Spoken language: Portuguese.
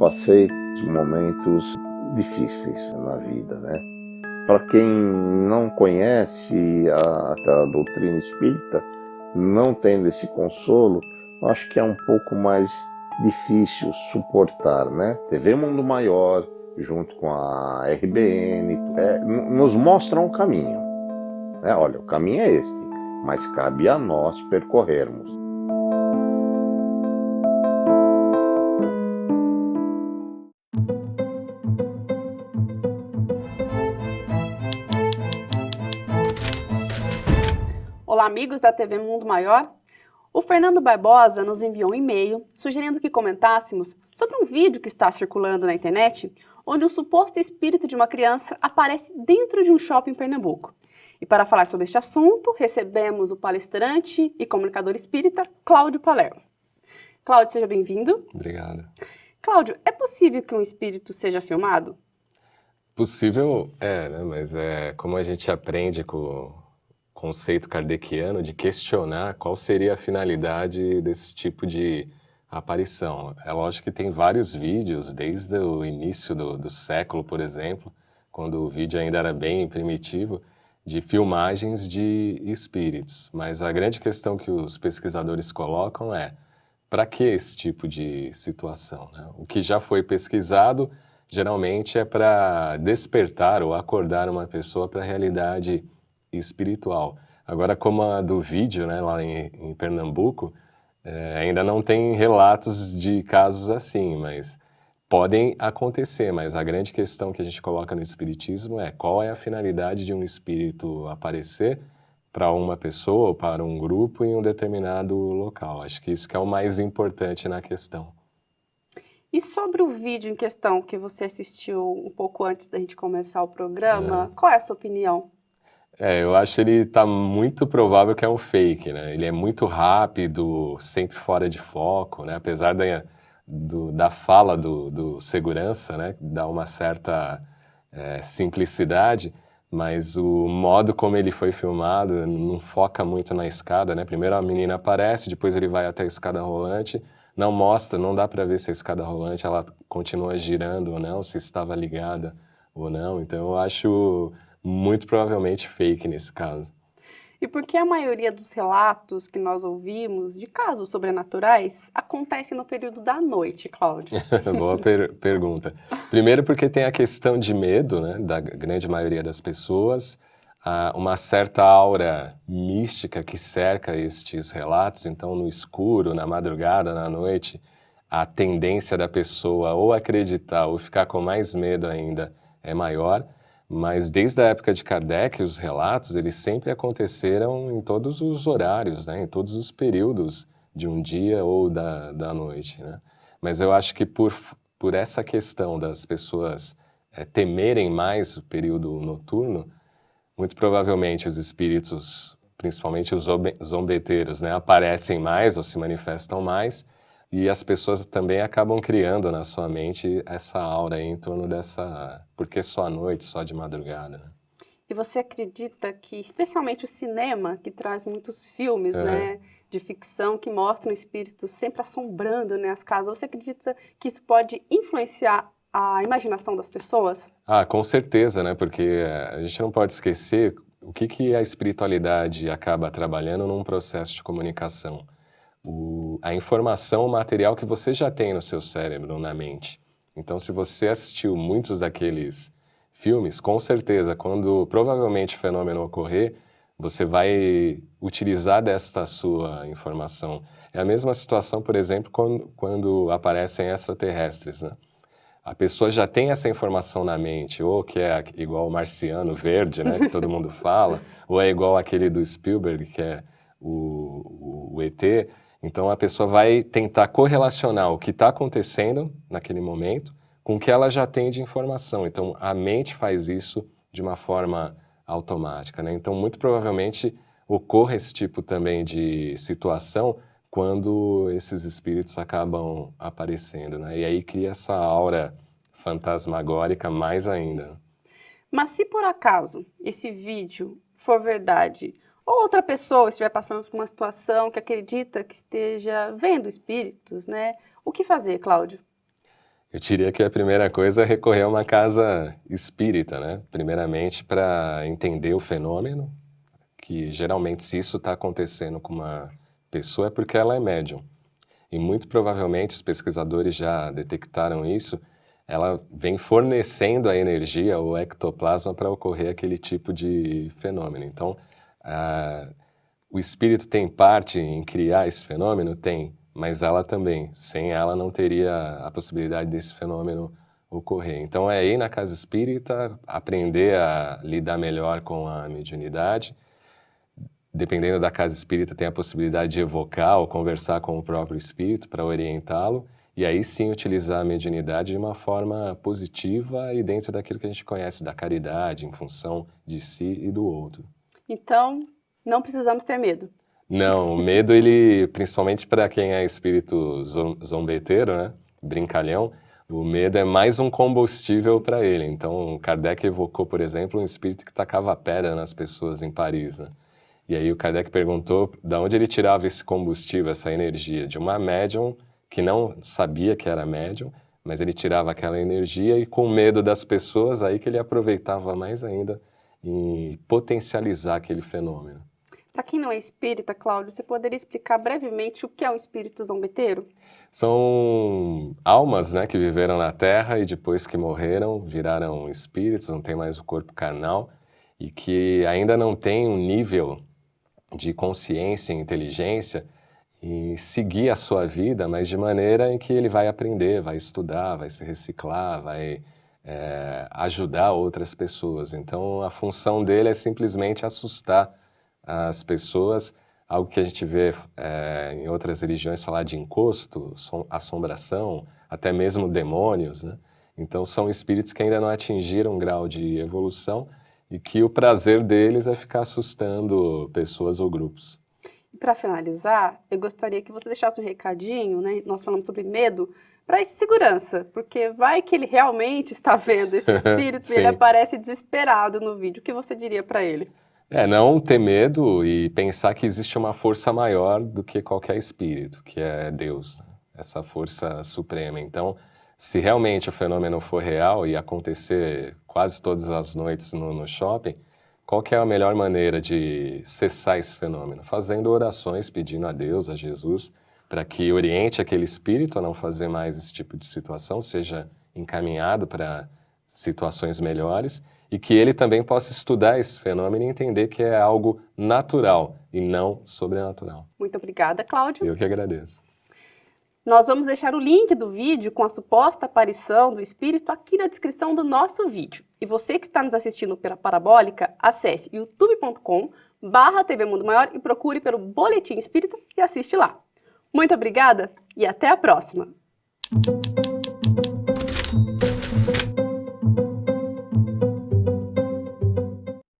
passei momentos difíceis na vida, né? Para quem não conhece a doutrina espírita, não tendo esse consolo, acho que é um pouco mais difícil suportar, né? TV Mundo Maior, junto com a RBN, nos mostra um caminho, né? Olha, o caminho é este, mas cabe a nós percorrermos. Olá, amigos da TV Mundo Maior. O Fernando Barbosa nos enviou um e-mail sugerindo que comentássemos sobre um vídeo que está circulando na internet, onde um suposto espírito de uma criança aparece dentro de um shopping em Pernambuco. E para falar sobre este assunto, recebemos o palestrante e comunicador espírita Cláudio Palermo. Cláudio, seja bem-vindo. Obrigado. Cláudio, é possível que um espírito seja filmado? Possível né? Mas como a gente aprende com o conceito kardeciano de questionar qual seria a finalidade desse tipo de aparição. É lógico que tem vários vídeos, desde o início do século, por exemplo, quando o vídeo ainda era bem primitivo, de filmagens de espíritos. Mas a grande questão que os pesquisadores colocam é: para que esse tipo de situação, né? O que já foi pesquisado geralmente é para despertar ou acordar uma pessoa para a realidade espiritual. Agora, como a do vídeo, né, lá em Pernambuco, ainda não tem relatos de casos assim, mas podem acontecer. Mas a grande questão que a gente coloca no espiritismo é: qual é a finalidade de um espírito aparecer para uma pessoa ou para um grupo em um determinado local. Acho que isso que é o mais importante na questão. E sobre o vídeo em questão que você assistiu um pouco antes da gente começar o programa, qual é a sua opinião? Eu acho ele tá muito provável que é um fake, né? Ele é muito rápido, sempre fora de foco, né? Apesar da fala do segurança, né? Dá uma certa simplicidade, mas o modo como ele foi filmado não foca muito na escada, né? Primeiro a menina aparece, depois ele vai até a escada rolante, não mostra, não dá para ver se a escada rolante ela continua girando ou não, se estava ligada ou não. Então eu acho muito provavelmente fake nesse caso. E por que a maioria dos relatos que nós ouvimos de casos sobrenaturais acontecem no período da noite, Cláudio? Boa pergunta. Primeiro porque tem a questão de medo, né, da grande maioria das pessoas, uma certa aura mística que cerca estes relatos. Então, no escuro, na madrugada, na noite, a tendência da pessoa ou acreditar ou ficar com mais medo ainda é maior. Mas desde a época de Kardec, os relatos eles sempre aconteceram em todos os horários, né, em todos os períodos de um dia ou da noite, né? Mas eu acho que por essa questão das pessoas temerem mais o período noturno, muito provavelmente os espíritos, principalmente os zombeteiros, né, aparecem mais ou se manifestam mais, e as pessoas também acabam criando na sua mente essa aura aí em torno dessa... Por que só à noite, só de madrugada? Né? E você acredita que, especialmente o cinema, que traz muitos filmes, né, de ficção que mostram espíritos sempre assombrando, né, as casas, você acredita que isso pode influenciar a imaginação das pessoas? Com certeza, né? Porque a gente não pode esquecer o que a espiritualidade acaba trabalhando num processo de comunicação. A informação, o material que você já tem no seu cérebro, na mente. Então, se você assistiu muitos daqueles filmes, com certeza, quando provavelmente o fenômeno ocorrer, você vai utilizar desta sua informação. É a mesma situação, por exemplo, quando aparecem extraterrestres, né? A pessoa já tem essa informação na mente, ou que é igual o marciano verde, né, que todo mundo fala, ou é igual aquele do Spielberg, que é o ET. Então a pessoa vai tentar correlacionar o que está acontecendo naquele momento com o que ela já tem de informação. Então a mente faz isso de uma forma automática, né? Então muito provavelmente ocorre esse tipo também de situação quando esses espíritos acabam aparecendo, né? E aí cria essa aura fantasmagórica mais ainda. Mas se por acaso esse vídeo for verdade, ou outra pessoa estiver passando por uma situação que acredita que esteja vendo espíritos, né? O que fazer, Cláudio? Eu diria que a primeira coisa é recorrer a uma casa espírita, né? Primeiramente para entender o fenômeno, que geralmente se isso está acontecendo com uma pessoa é porque ela é médium. E muito provavelmente os pesquisadores já detectaram isso, ela vem fornecendo a energia, o ectoplasma, para ocorrer aquele tipo de fenômeno. Então, o espírito tem parte em criar esse fenômeno? Tem, mas ela também. Sem ela não teria a possibilidade desse fenômeno ocorrer. Então, é ir na casa espírita, aprender a lidar melhor com a mediunidade. Dependendo da casa espírita, tem a possibilidade de evocar ou conversar com o próprio espírito para orientá-lo, e aí sim utilizar a mediunidade de uma forma positiva e dentro daquilo que a gente conhece da caridade, em função de si e do outro. Então, não precisamos ter medo. Não, o medo, ele, principalmente para quem é espírito zombeteiro, né, brincalhão, o medo é mais um combustível para ele. Então, Kardec evocou, por exemplo, um espírito que tacava pedra nas pessoas em Paris, né? E aí o Kardec perguntou de onde ele tirava esse combustível, essa energia, de uma médium que não sabia que era médium, mas ele tirava aquela energia e com medo das pessoas, aí que ele aproveitava mais ainda em potencializar aquele fenômeno. Para quem não é espírita, Cláudio, você poderia explicar brevemente o que é um espírito zombeteiro? São almas, né, que viveram na Terra e depois que morreram viraram espíritos, não tem mais o corpo carnal e que ainda não tem um nível de consciência e inteligência e seguir a sua vida, mas de maneira em que ele vai aprender, vai estudar, vai se reciclar, vai ajudar outras pessoas. Então, a função dele é simplesmente assustar as pessoas, algo que a gente vê em outras religiões falar de encosto, assombração, até mesmo demônios, né? Então, são espíritos que ainda não atingiram um grau de evolução e que o prazer deles é ficar assustando pessoas ou grupos. E para finalizar, eu gostaria que você deixasse um recadinho, né? Nós falamos sobre medo, para esse segurança, porque vai que ele realmente está vendo esse espírito e ele aparece desesperado no vídeo. O que você diria para ele? Não ter medo e pensar que existe uma força maior do que qualquer espírito, que é Deus, essa força suprema. Então, se realmente o fenômeno for real e acontecer quase todas as noites no shopping, qual que é a melhor maneira de cessar esse fenômeno? Fazendo orações, pedindo a Deus, a Jesus, para que oriente aquele espírito a não fazer mais esse tipo de situação, seja encaminhado para situações melhores e que ele também possa estudar esse fenômeno e entender que é algo natural e não sobrenatural. Muito obrigada, Cláudio. Eu que agradeço. Nós vamos deixar o link do vídeo com a suposta aparição do espírito aqui na descrição do nosso vídeo. E você que está nos assistindo pela Parabólica, acesse youtube.com/TV Mundo Maior e procure pelo Boletim Espírita e assiste lá. Muito obrigada e até a próxima!